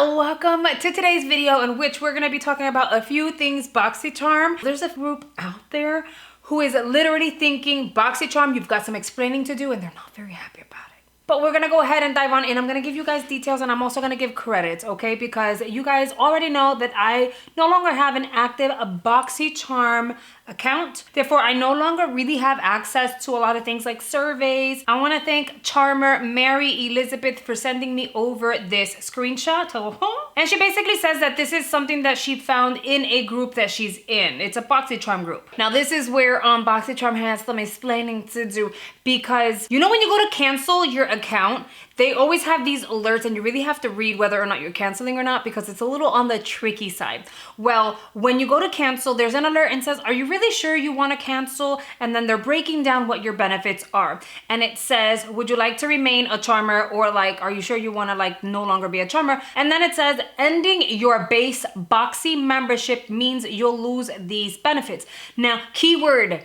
Welcome to today's video in which we're going to be talking about a few things Boxycharm. There's a group out there who is literally thinking Boxycharm, you've got some explaining to do, and they're not very happy about it. But we're going to go ahead and dive on in. I'm going to give you guys details, and I'm also going to give credits, okay? Because you guys already know that I no longer have an active Boxycharm account. Therefore, I no longer really have access to a lot of things like surveys. I want to thank Charmer Mary Elizabeth for sending me over this screenshot. And she basically says that this is something that she found in a group that she's in. It's a Boxycharm group. Now, this is where Boxycharm has some explaining to do, because you know when you go to cancel your account, they always have these alerts and you really have to read whether or not you're canceling or not, because it's a little on the tricky side. Well, when you go to cancel, there's an alert and says, are you really sure you want to cancel? And then they're breaking down what your benefits are. And it says, would you like to remain a charmer, or like, are you sure you want to like no longer be a charmer? And then it says, ending your base Boxy membership means you'll lose these benefits. Now, keyword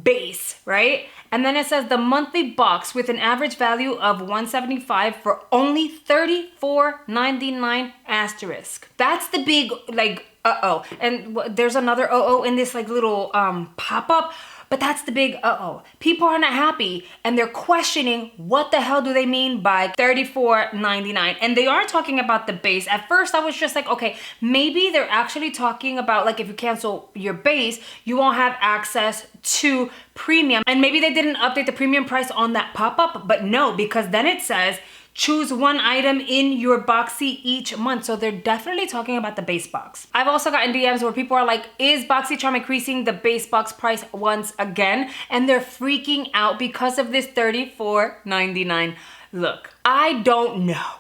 base, right? And then it says the monthly box with an average value of $175 for only $34.99 asterisk. That's the big like uh-oh. And there's another uh-oh in this like little pop-up. But that's the big uh-oh. People are not happy and they're questioning what the hell do they mean by $34.99. And they are talking about the base. At first I was just like, okay, maybe they're actually talking about like if you cancel your base, you won't have access to premium. And maybe they didn't update the premium price on that pop-up, but no, because then it says, choose one item in your Boxy each month. So they're definitely talking about the base box. I've also gotten DMs where people are like, is Boxycharm increasing the base box price once again? And they're freaking out because of this $34.99. Look, I don't know.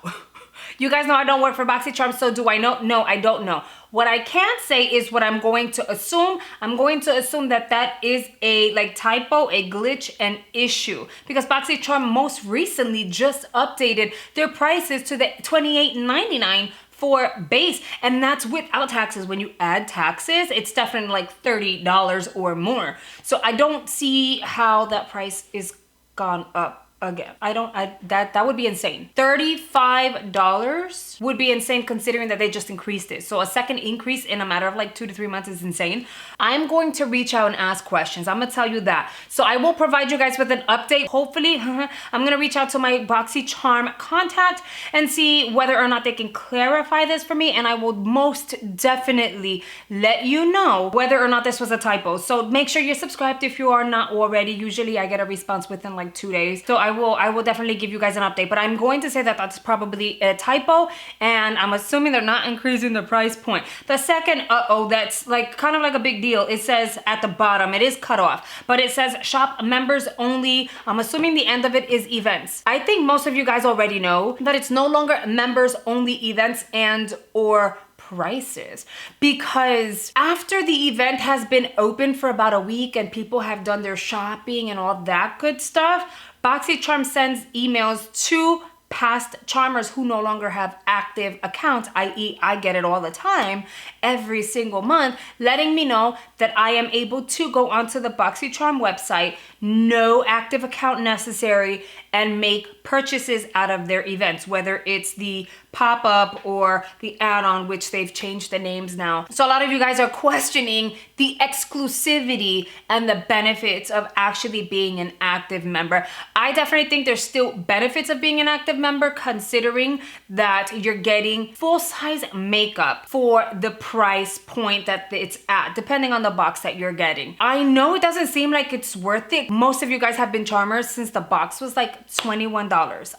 You guys know I don't work for Boxycharm, so do I know? No, I don't know. What I can say is what I'm going to assume. I'm going to assume that that is a like typo, a glitch, an issue. Because Boxycharm most recently just updated their prices to the $28.99 for base, and that's without taxes. When you add taxes, it's definitely like $30 or more. So I don't see how that price is gone up again. That would be insane. $35 would be insane considering that they just increased it. So a second increase in a matter of like 2 to 3 months is insane. I'm going to reach out and ask questions. I'm gonna tell you that. So I will provide you guys with an update. Hopefully, I'm gonna reach out to my Boxycharm contact and see whether or not they can clarify this for me. And I will most definitely let you know whether or not this was a typo. So make sure you're subscribed if you are not already. Usually I get a response within like 2 days. So I will definitely give you guys an update, but I'm going to say that that's probably a typo, and I'm assuming they're not increasing the price point. The second uh-oh that's like kind of like a big deal, it says at the bottom, it is cut off, but it says shop members only. I'm assuming the end of it is events. I think most of you guys already know that it's no longer members only events and or prices, because after the event has been open for about a week and people have done their shopping and all that good stuff, Boxycharm sends emails to past charmers who no longer have active accounts, i.e. I get it all the time, every single month, letting me know that I am able to go onto the Boxycharm website, no active account necessary, and make purchases out of their events, whether it's the pop-up or the add-on, which they've changed the names now. So a lot of you guys are questioning the exclusivity and the benefits of actually being an active member. I definitely think there's still benefits of being an active member, considering that you're getting full-size makeup for the price point that it's at, depending on the box that you're getting. I know it doesn't seem like it's worth it. Most of you guys have been charmers since the box was like $21.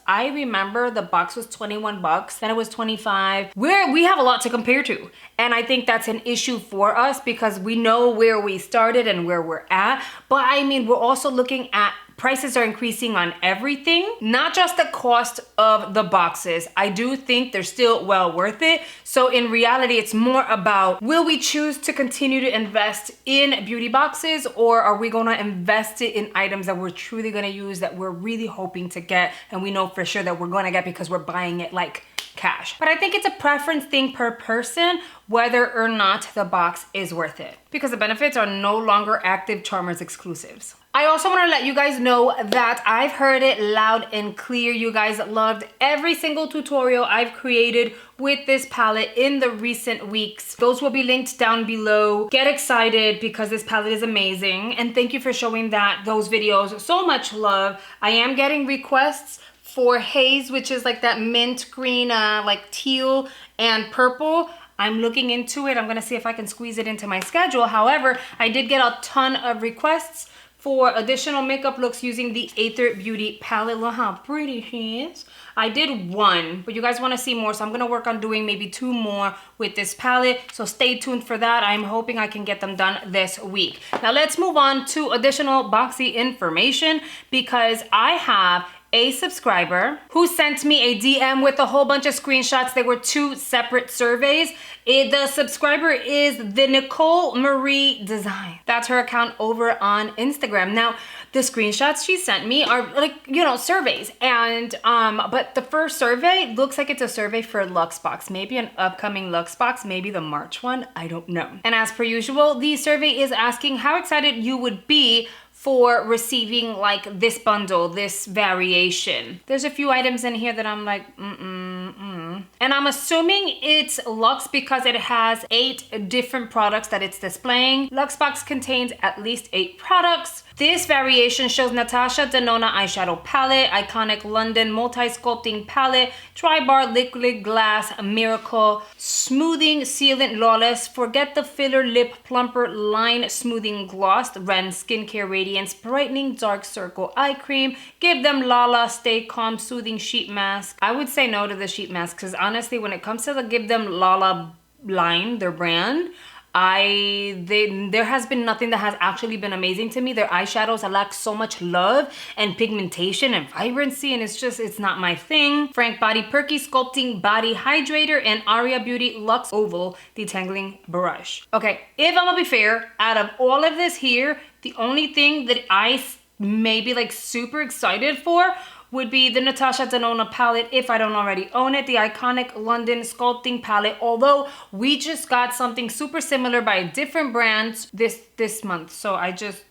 I remember the box was 21 bucks, then it was 25. We have a lot to compare to. And I think that's an issue for us because we know where we started and where we're at. But I mean, we're also looking at prices are increasing on everything, not just the cost of the boxes. I do think they're still well worth it. So in reality, it's more about, will we choose to continue to invest in beauty boxes, or are we gonna invest it in items that we're truly gonna use, that we're really hoping to get and we know for sure that we're gonna get because we're buying it like cash. But I think it's a preference thing per person, whether or not the box is worth it, because the benefits are no longer active Charmers exclusives. I also want to let you guys know that I've heard it loud and clear. You guys loved every single tutorial I've created with this palette in the recent weeks. Those will be linked down below. Get excited because this palette is amazing. And thank you for showing those videos so much love. I am getting requests for Haze, which is like that mint green, like teal and purple. I'm looking into it. I'm gonna see if I can squeeze it into my schedule. However, I did get a ton of requests for additional makeup looks using the Aether Beauty palette. Look how pretty she is. I did one, but you guys want to see more, so I'm gonna work on doing maybe 2 more with this palette, so stay tuned for that. I'm hoping I can get them done this week. Now let's move on to additional Boxy information, because I have a subscriber who sent me a DM with a whole bunch of screenshots. They were 2 separate surveys. The subscriber is the Nicole Marie Design. That's her account over on Instagram. Now, the screenshots she sent me are like, you know, surveys. And, but the first survey looks like it's a survey for Luxebox, maybe an upcoming Luxebox, maybe the March one, I don't know. And as per usual, the survey is asking how excited you would be for receiving like this bundle, this variation. There's a few items in here that I'm like, And I'm assuming it's Luxe because it has 8 different products that it's displaying. Luxebox contains at least 8 products. This variation shows Natasha Denona eyeshadow palette, iconic London multi-sculpting palette, Tri-Bar liquid glass miracle, smoothing sealant lawless, forget the filler lip plumper line smoothing gloss, Ren skincare radiance brightening dark circle eye cream, give them Lala stay calm soothing sheet mask. I would say no to the sheet mask because honestly, when it comes to the Give Them Lala line, their brand, there has been nothing that has actually been amazing to me. Their eyeshadows lack so much love and pigmentation and vibrancy, and it's not my thing. Frank Body Perky Sculpting Body Hydrator and Aria Beauty Luxe Oval Detangling Brush. Okay, if I'm gonna be fair, out of all of this here, the only thing that I may be like super excited for would be the Natasha Denona palette if I don't already own it, the iconic London sculpting palette, although we just got something super similar by a different brand this month. So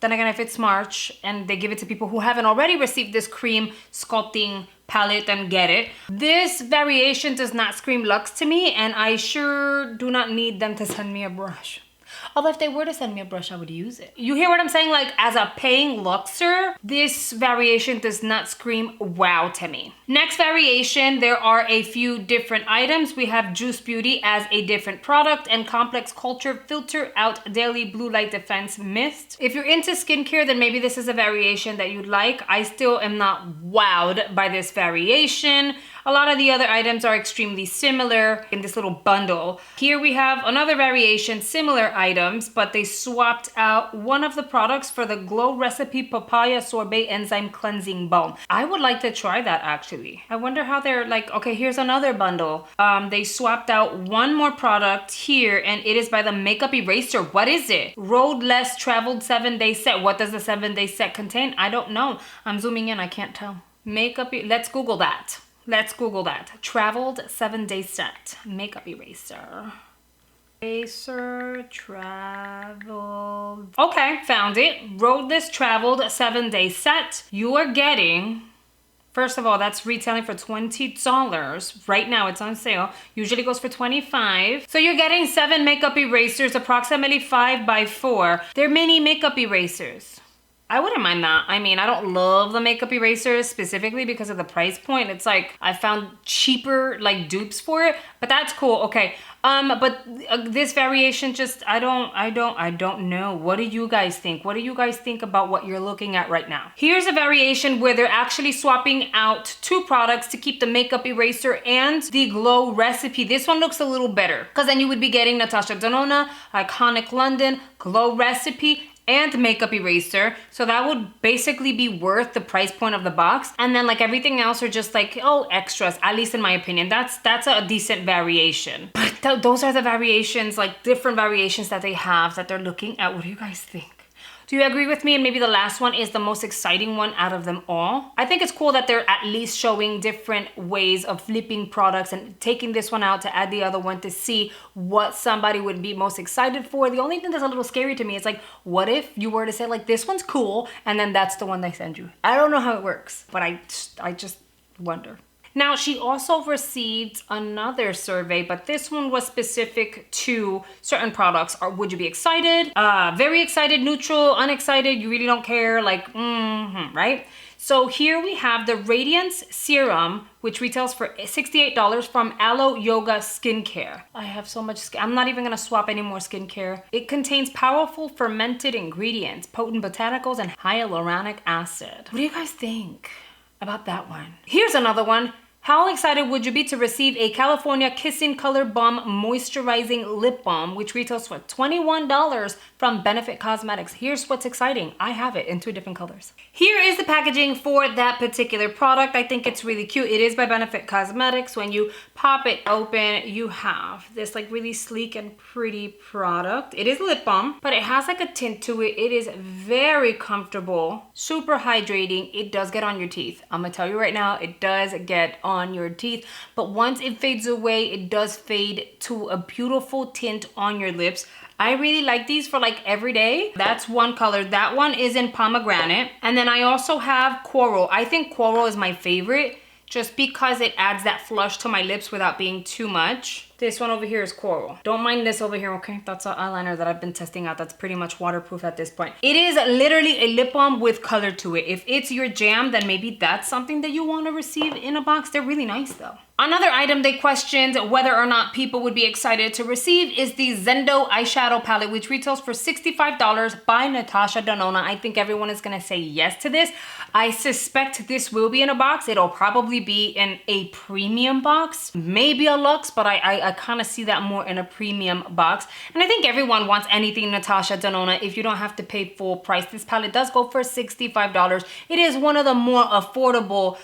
then again, if it's March and they give it to people who haven't already received this cream sculpting palette, then get it. This variation does not scream Luxe to me, and I sure do not need them to send me a brush. Although if they were to send me a brush, I would use it. You hear what I'm saying? Like, as a paying Luxer, this variation does not scream wow to me. Next variation, there are a few different items. We have Juice Beauty as a different product and Complex Culture Filter Out Daily Blue Light Defense Mist. If you're into skincare, then maybe this is a variation that you'd like. I still am not wowed by this variation. A lot of the other items are extremely similar in this little bundle. Here we have another variation, similar items, but they swapped out one of the products for the Glow Recipe Papaya Sorbet Enzyme Cleansing Balm. I would like to try that actually. I wonder how they're like, okay, here's another bundle. They swapped out one more product here, and it is by the Makeup Eraser. What is it? Road Less Traveled 7-Day Set. What does the 7-day set contain? I don't know. I'm zooming in, I can't tell. Let's Google that. Let's Google that. Traveled 7-day set. Makeup eraser. Eraser traveled. Okay, found it. Roadless traveled 7-day set. You are getting, first of all, that's retailing for $20. Right now it's on sale. Usually goes for $25. So you're getting 7 makeup erasers, approximately 5 by 4. They're mini makeup erasers. I wouldn't mind that. I mean, I don't love the makeup erasers specifically because of the price point. It's like I found cheaper like dupes for it, but that's cool. Okay. But this variation just, I don't know. What do you guys think? What do you guys think about what you're looking at right now? Here's a variation where they're actually swapping out 2 products to keep the makeup eraser and the Glow Recipe. This one looks a little better because then you would be getting Natasha Denona, Iconic London, Glow Recipe, and makeup eraser. So that would basically be worth the price point of the box. And then like everything else are just like, oh, extras, at least in my opinion. That's a decent variation. But those are the variations, like different variations that they have that they're looking at. What do you guys think? Do you agree with me? And maybe the last one is the most exciting one out of them all. I think it's cool that they're at least showing different ways of flipping products and taking this one out to add the other one to see what somebody would be most excited for. The only thing that's a little scary to me is like, what if you were to say like, this one's cool, and then that's the one they send you? I don't know how it works, but I just wonder. Now, she also received another survey, but this one was specific to certain products. Would you be excited? Very excited, neutral, unexcited, you really don't care, like, right? So here we have the Radiance Serum, which retails for $68 from Aloe Yoga Skincare. I have so much skin. I'm not even gonna swap any more skincare. It contains powerful fermented ingredients, potent botanicals, and hyaluronic acid. What do you guys think about that one? Here's another one. How excited would you be to receive a California Kissing Color Balm Moisturizing Lip Balm, which retails for $21 from Benefit Cosmetics? Here's what's exciting. I have it in 2 different colors. Here is the packaging for that particular product. I think it's really cute. It is by Benefit Cosmetics. When you pop it open, you have this like really sleek and pretty product. It is a lip balm, but it has like a tint to it. It is very comfortable, super hydrating. It does get on your teeth. I'm gonna tell you right now, it does get on your teeth, but once it fades away, it does fade to a beautiful tint on your lips. I really like these for like every day. That's one color. That one is in pomegranate. And then I also have coral. I think coral is my favorite just because it adds that flush to my lips without being too much. This one over here is coral. Don't mind this over here, okay? That's an eyeliner that I've been testing out. That's pretty much waterproof at this point. It is literally a lip balm with color to it. If it's your jam, then maybe that's something that you want to receive in a box. They're really nice though. Another item they questioned whether or not people would be excited to receive is the Zendo eyeshadow palette, which retails for $65 by Natasha Denona. I think everyone is gonna say yes to this. I suspect this will be in a box. It'll probably be in a premium box, maybe a Luxe, but I kind of see that more in a premium box. And I think everyone wants anything Natasha Denona if you don't have to pay full price. This palette does go for $65. It is one of the more affordable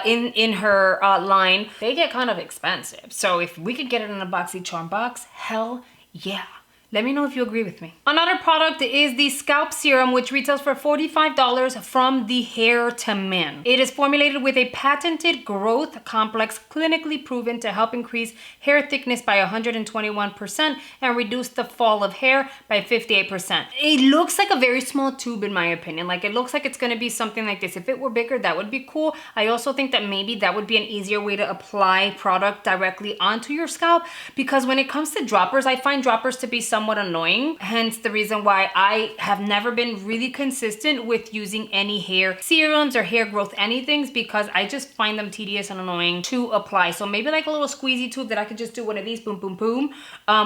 in her line. They get kind of expensive. So if we could get it in a Boxycharm box, hell yeah. Let me know if you agree with me. Another product is the Scalp Serum, which retails for $45 from the Hair to Men. It is formulated with a patented growth complex clinically proven to help increase hair thickness by 121% and reduce the fall of hair by 58%. It looks like a very small tube in my opinion. Like it looks like it's gonna be something like this. If it were bigger, that would be cool. I also think that maybe that would be an easier way to apply product directly onto your scalp, because when it comes to droppers, I find droppers to be somewhat annoying. Hence the reason why I have never been really consistent with using any hair serums or hair growth anythings, because I just find them tedious and annoying to apply. So maybe like a little squeezy tube that I could just do one of these, boom, boom, boom,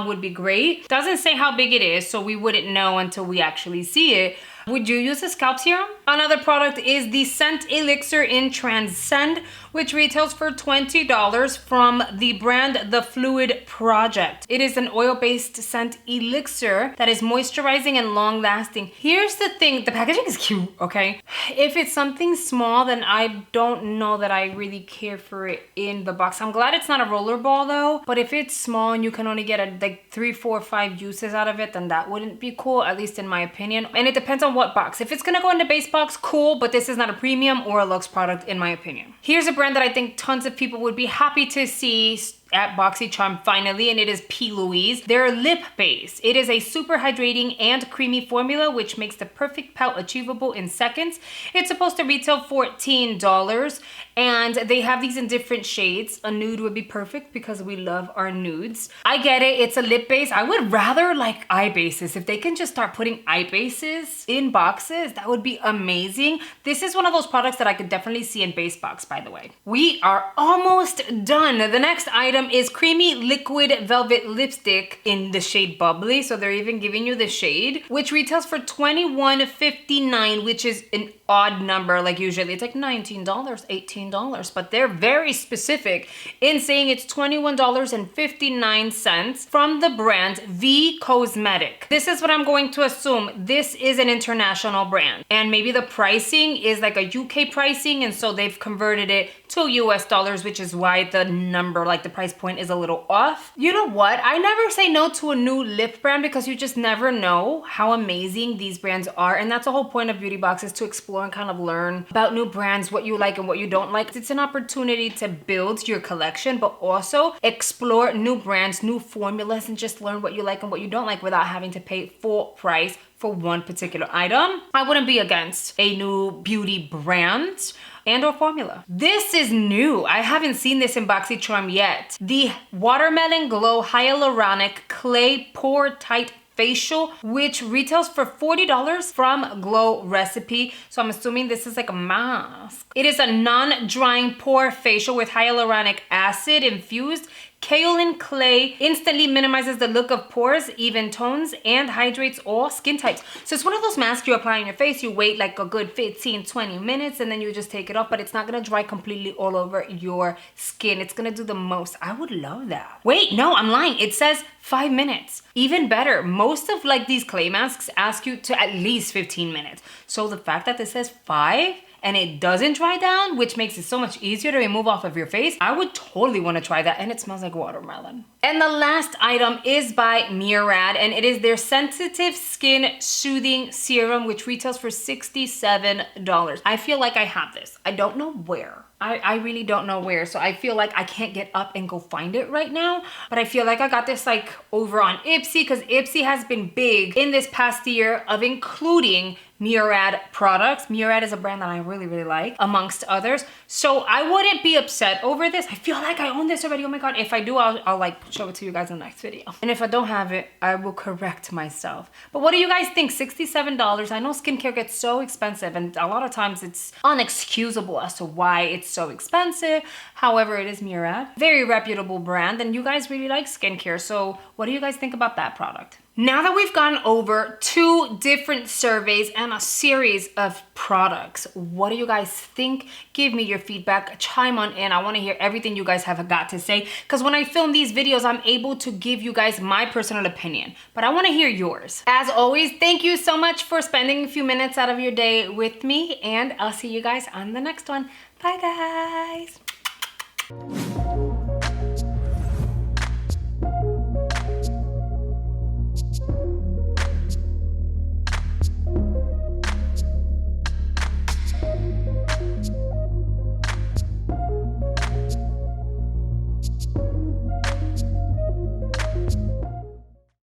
would be great. Doesn't say how big it is, so we wouldn't know until we actually see it. Would you use a scalp serum? Another product is the Scent Elixir in Transcend, which retails for $20 from the brand The Fluid Project. It is an oil-based scent elixir that is moisturizing and long-lasting. Here's the thing, the packaging is cute, okay? If it's something small, then I don't know that I really care for it in the box. I'm glad it's not a rollerball though, but if it's small and you can only get like 3, 4, 5 uses out of it, then that wouldn't be cool, at least in my opinion. And it depends on what box. If it's gonna go in the base box, cool, but this is not a premium or a Luxe product in my opinion. Here's a brand that I think tons of people would be happy to see at Boxycharm finally, and it is P. Louise. They're lip base. It is a super hydrating and creamy formula which makes the perfect pout achievable in seconds. It's supposed to retail $14 and they have these in different shades. A nude would be perfect because we love our nudes. I get it, it's a lip base. I would rather like eye bases. If they can just start putting eye bases in boxes, that would be amazing. This is one of those products that I could definitely see in base box, by the way. We are almost done. The next item is creamy liquid velvet lipstick in the shade Bubbly. So they're even giving you the shade, which retails for $21.59, which is an odd number. Like usually it's like $19, $18, but they're very specific in saying it's $21.59 from the brand V Cosmetic. This is what I'm going to assume. This is an international brand, and maybe the pricing is like a UK pricing, and so they've converted it to US dollars, which is why the number, like the price price point is a little off. You know what? I never say no to a new lip brand because you just never know how amazing these brands are. And that's the whole point of Beauty Box, is to explore and kind of learn about new brands, what you like and what you don't like. It's an opportunity to build your collection, but also explore new brands, new formulas, and just learn what you like and what you don't like without having to pay full price for one particular item. I wouldn't be against a new beauty brand and or formula. This is new. I haven't seen this in Boxycharm yet. The Watermelon Glow Hyaluronic Clay Pore Tight Facial, which retails for $40 from Glow Recipe. So I'm assuming this is like a mask. It is a non-drying pore facial with hyaluronic acid infused kaolin clay, instantly minimizes the look of pores, even tones, and hydrates all skin types. So it's one of those masks you apply on your face, you wait like a good 15-20 minutes, and then you just take it off, but it's not gonna dry completely all over your skin. It's gonna do the most. I would love that. Wait, no, I'm lying. It says 5 minutes. Even better, most of like these clay masks ask you to at least 15 minutes. So the fact that this says 5 and it doesn't dry down, which makes it so much easier to remove off of your face, I would totally want to try that, and it smells like watermelon. And the last item is by Murad, and it is their Sensitive Skin Soothing Serum, which retails for $67. I feel like I have this. I don't know where. I really don't know where, so I feel like I can't get up and go find it right now, but I feel like I got this like over on Ipsy, because Ipsy has been big in this past year of including Murad products. Murad is a brand that I really, really like, amongst others. So I wouldn't be upset over this. I feel like I own this already. Oh my God. If I do, I'll like show it to you guys in the next video. And if I don't have it, I will correct myself. But what do you guys think? $67. I know skincare gets so expensive, and a lot of times it's unexcusable as to why it's so expensive. However, it is Murad. Very reputable brand, and you guys really like skincare. So what do you guys think about that product? Now that we've gone over 2 different surveys and a series of products, what do you guys think? Give me your feedback, chime on in. I want to hear everything you guys have got to say, because when I film these videos, I'm able to give you guys my personal opinion, but I want to hear yours. As always, thank you so much for spending a few minutes out of your day with me, and I'll see you guys on the next one. Bye guys.